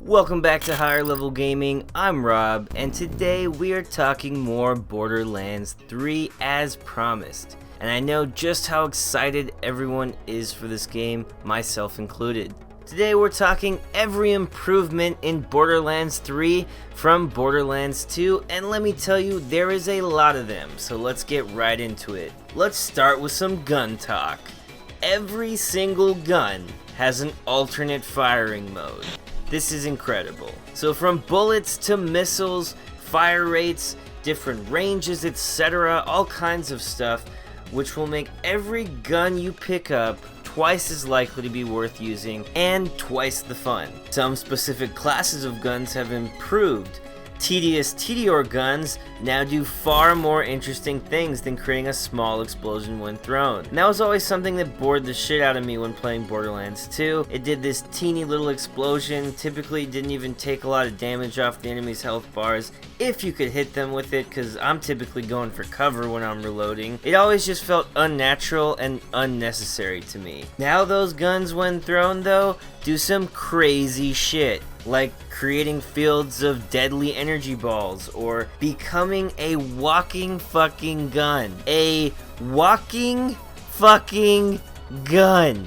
Welcome back to Higher Level Gaming. I'm Rob, and today we are talking more Borderlands 3 as promised. And I know just how excited everyone is for this game, myself included. Today we're talking every improvement in Borderlands 3 from Borderlands 2, and let me tell you, there is a lot of them, so let's get right into it. Let's start with some gun talk. Every single gun has an alternate firing mode. This is incredible. So from bullets to missiles, fire rates, different ranges, etc., all kinds of stuff, which will make every gun you pick up twice as likely to be worth using and twice the fun. Some specific classes of guns have improved. Tedious Tediore guns now do far more interesting things than creating a small explosion when thrown. And that was always something that bored the shit out of me when playing Borderlands 2. It did this teeny little explosion, typically didn't even take a lot of damage off the enemy's health bars if you could hit them with it, because I'm typically going for cover when I'm reloading. It always just felt unnatural and unnecessary to me. Now those guns when thrown though do some crazy shit, like creating fields of deadly energy balls, or becoming a walking fucking gun. A walking fucking gun.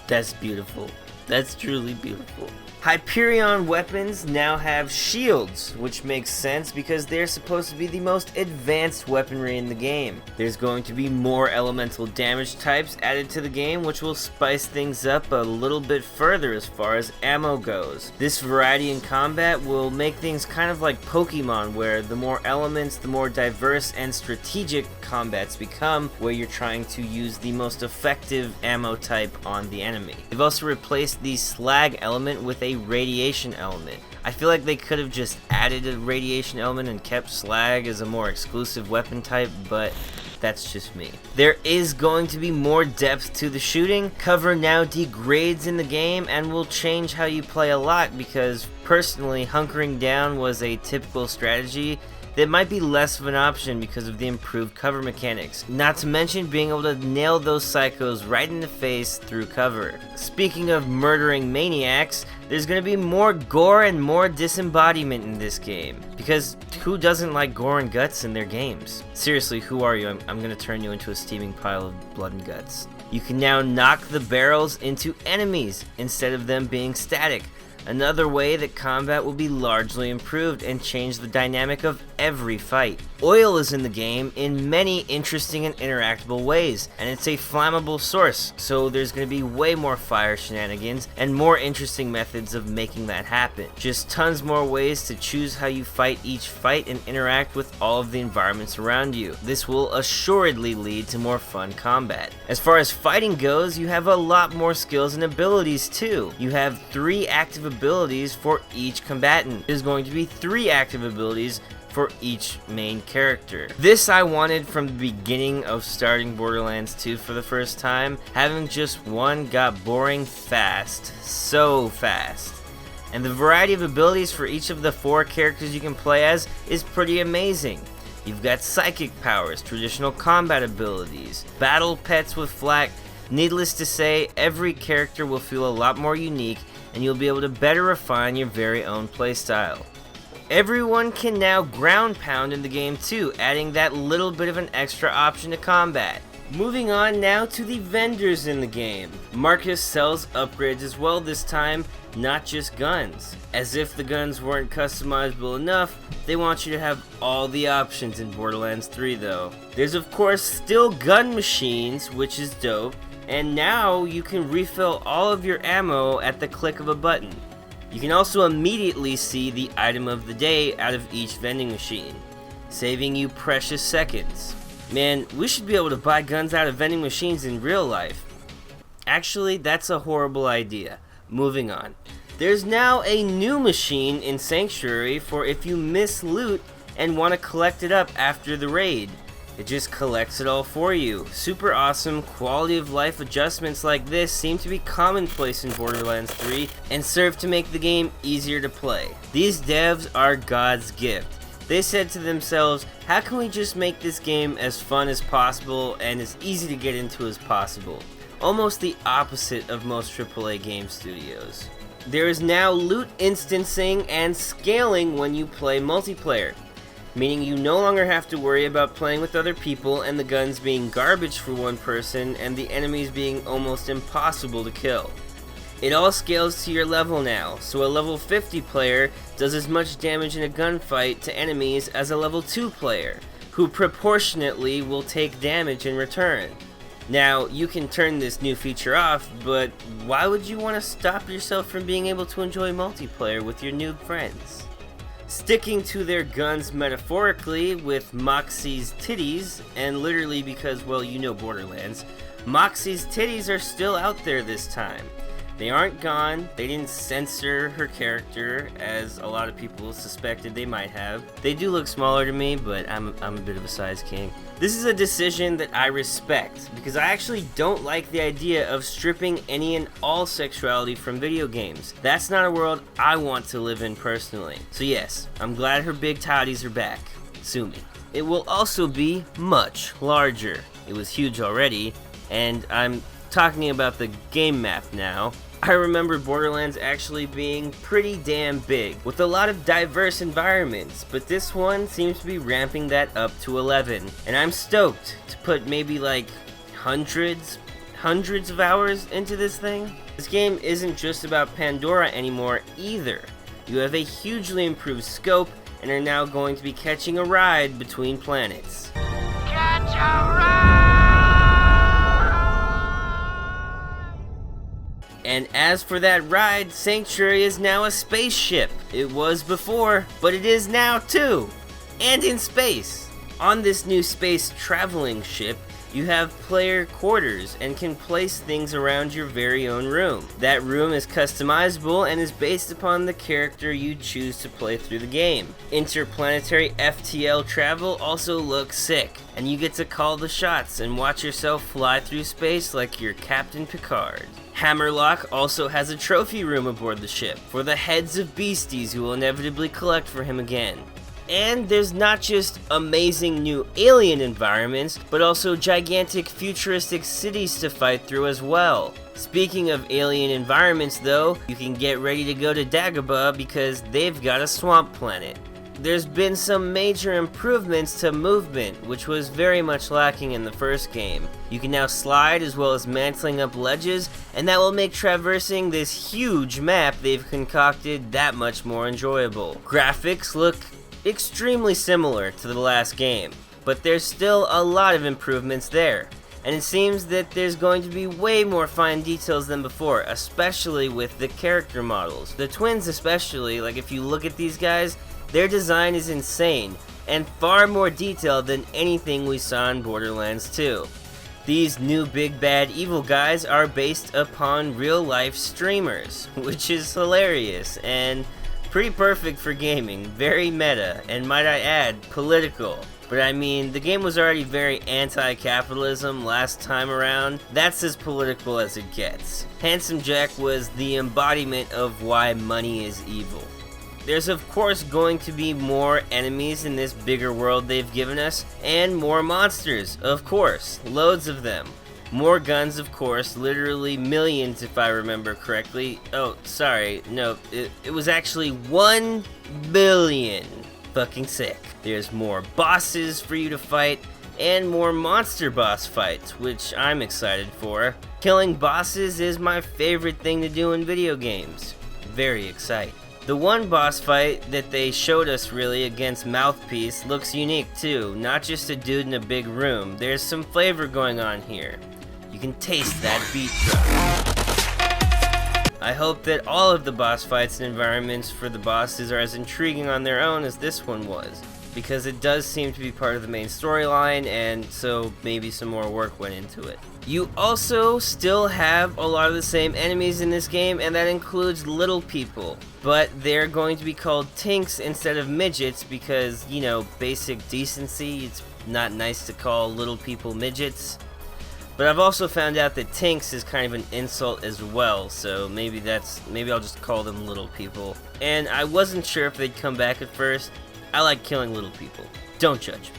That's beautiful. That's truly beautiful. Hyperion weapons now have shields, which makes sense because they're supposed to be the most advanced weaponry in the game. There's going to be more elemental damage types added to the game, which will spice things up a little bit further as far as ammo goes. This variety in combat will make things kind of like Pokemon, where the more elements, the more diverse and strategic combats become, where you're trying to use the most effective ammo type on the enemy. They've also replaced the slag element with a radiation element. I feel like they could have just added a radiation element and kept slag as a more exclusive weapon type, but that's just me. There is going to be more depth to the shooting. Cover now degrades in the game and will change how you play a lot, because personally, hunkering down was a typical strategy that might be less of an option because of the improved cover mechanics. Not to mention being able to nail those psychos right in the face through cover. Speaking of murdering maniacs, there's going to be more gore and more disembodiment in this game, because who doesn't like gore and guts in their games? Seriously, who are you? I'm going to turn you into a steaming pile of blood and guts. You can now knock the barrels into enemies instead of them being static. Another way that combat will be largely improved and change the dynamic of every fight. Oil is in the game in many interesting and interactable ways, and it's a flammable source, so there's going to be way more fire shenanigans and more interesting methods of making that happen. Just tons more ways to choose how you fight each fight and interact with all of the environments around you. This will assuredly lead to more fun combat. As far as fighting goes, you have a lot more skills and abilities too. You have 3 active abilities for each combatant. There's going to be 3 active abilities for each main character. This I wanted from the beginning of starting Borderlands 2 for the first time. Having just one got boring fast. So fast. And the variety of abilities for each of the 4 characters you can play as is pretty amazing. You've got psychic powers, traditional combat abilities, battle pets with flak. Needless to say, every character will feel a lot more unique, and you'll be able to better refine your very own playstyle. Everyone can now ground pound in the game too, adding that little bit of an extra option to combat. Moving on now to the vendors in the game. Marcus sells upgrades as well this time, not just guns. As if the guns weren't customizable enough, they want you to have all the options in Borderlands 3 though. There's of course still gun machines, which is dope, and now you can refill all of your ammo at the click of a button. You can also immediately see the item of the day out of each vending machine, saving you precious seconds. Man, we should be able to buy guns out of vending machines in real life. Actually, that's a horrible idea. Moving on. There's now a new machine in Sanctuary for if you miss loot and want to collect it up after the raid. It just collects it all for you. Super awesome quality of life adjustments like this seem to be commonplace in Borderlands 3 and serve to make the game easier to play. These devs are God's gift. They said to themselves, how can we just make this game as fun as possible and as easy to get into as possible? Almost the opposite of most AAA game studios. There is now loot instancing and scaling when you play multiplayer, meaning you no longer have to worry about playing with other people and the guns being garbage for one person and the enemies being almost impossible to kill. It all scales to your level now, so a level 50 player does as much damage in a gunfight to enemies as a level 2 player, who proportionately will take damage in return. Now, you can turn this new feature off, but why would you want to stop yourself from being able to enjoy multiplayer with your noob friends? Sticking to their guns metaphorically with Moxie's titties, and literally because, well, you know Borderlands, Moxie's titties are still out there this time. They aren't gone, they didn't censor her character, as a lot of people suspected they might have. They do look smaller to me, but I'm a bit of a size king. This is a decision that I respect, because I actually don't like the idea of stripping any and all sexuality from video games. That's not a world I want to live in personally. So yes, I'm glad her big toddies are back. Sue me. It will also be much larger. It was huge already, and I'm talking about the game map now. I remember Borderlands actually being pretty damn big, with a lot of diverse environments, but this one seems to be ramping that up to 11, and I'm stoked to put maybe like hundreds of hours into this thing. This game isn't just about Pandora anymore either. You have a hugely improved scope and are now going to be catching a ride between planets. Catch a ride! And as for that ride, Sanctuary is now a spaceship. It was before, but it is now too. And in space. On this new space traveling ship, you have player quarters and can place things around your very own room. That room is customizable and is based upon the character you choose to play through the game. Interplanetary FTL travel also looks sick, and you get to call the shots and watch yourself fly through space like you're Captain Picard. Hammerlock also has a trophy room aboard the ship for the heads of beasties who will inevitably collect for him again. And there's not just amazing new alien environments, but also gigantic futuristic cities to fight through as well. Speaking of alien environments though, you can get ready to go to Dagobah because they've got a swamp planet. There's been some major improvements to movement, which was very much lacking in the first game. You can now slide as well as mantling up ledges, and that will make traversing this huge map they've concocted that much more enjoyable. Graphics look extremely similar to the last game, but there's still a lot of improvements there. And it seems that there's going to be way more fine details than before, especially with the character models. The twins especially, like if you look at these guys, their design is insane, and far more detailed than anything we saw in Borderlands 2. These new big bad evil guys are based upon real life streamers, which is hilarious and pretty perfect for gaming, very meta, and might I add, political. But I mean, the game was already very anti-capitalism last time around. That's as political as it gets. Handsome Jack was the embodiment of why money is evil. There's of course going to be more enemies in this bigger world they've given us, and more monsters, of course, loads of them. More guns, of course, literally millions if I remember correctly. Oh, sorry, no, it was actually 1 billion. Fucking sick. There's more bosses for you to fight, and more monster boss fights, which I'm excited for. Killing bosses is my favorite thing to do in video games. Very exciting. The one boss fight that they showed us really against Mouthpiece looks unique too, not just a dude in a big room. There's some flavor going on here. You can taste that beat drop. I hope that all of the boss fights and environments for the bosses are as intriguing on their own as this one was, because it does seem to be part of the main storyline, and so maybe some more work went into it. You also still have a lot of the same enemies in this game, and that includes little people. But they're going to be called tinks instead of midgets because, you know, basic decency. It's not nice to call little people midgets. But I've also found out that tinks is kind of an insult as well, so maybe I'll just call them little people. And I wasn't sure if they'd come back at first. I like killing little people. Don't judge me.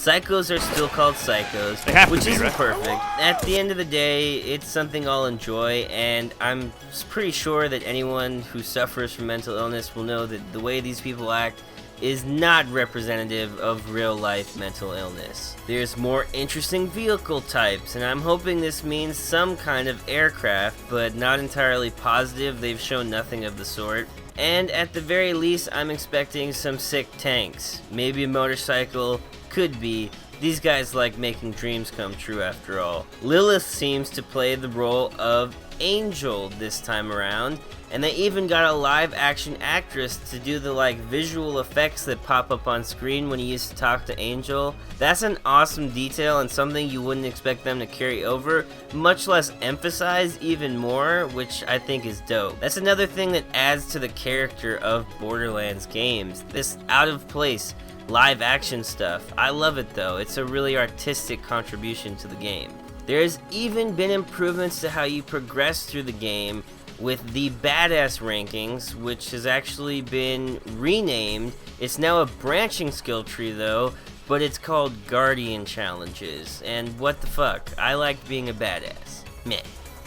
Psychos are still called psychos, They have to which be, isn't right? perfect. At the end of the day, it's something I'll enjoy, and I'm pretty sure that anyone who suffers from mental illness will know that the way these people act is not representative of real-life mental illness. There's more interesting vehicle types, and I'm hoping this means some kind of aircraft, but not entirely positive. They've shown nothing of the sort. And at the very least, I'm expecting some sick tanks. Maybe a motorcycle, could be. These guys like making dreams come true after all. Lilith seems to play the role of Angel this time around, and they even got a live action actress to do the visual effects that pop up on screen when you used to talk to Angel. That's an awesome detail and something you wouldn't expect them to carry over, much less emphasize even more, which I think is dope. That's another thing that adds to the character of Borderlands games, this out of place live action stuff. I love it though, it's a really artistic contribution to the game. There's even been improvements to how you progress through the game with the badass rankings, which has actually been renamed. It's now a branching skill tree though, but it's called Guardian Challenges, and what the fuck, I like being a badass. Meh.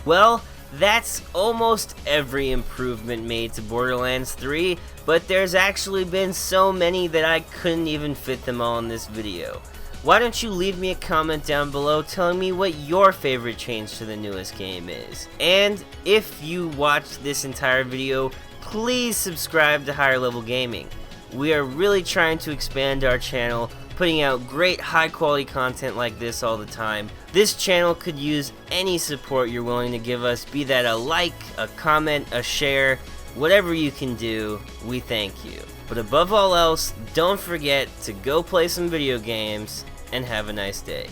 Well, that's almost every improvement made to Borderlands 3, but there's actually been so many that I couldn't even fit them all in this video. Why don't you leave me a comment down below telling me what your favorite change to the newest game is? And if you watched this entire video, please subscribe to HigherLevelGaming. We are really trying to expand our channel, putting out great high quality content like this all the time. This channel could use any support you're willing to give us, be that a like, a comment, a share, whatever you can do, we thank you. But above all else, don't forget to go play some video games and have a nice day.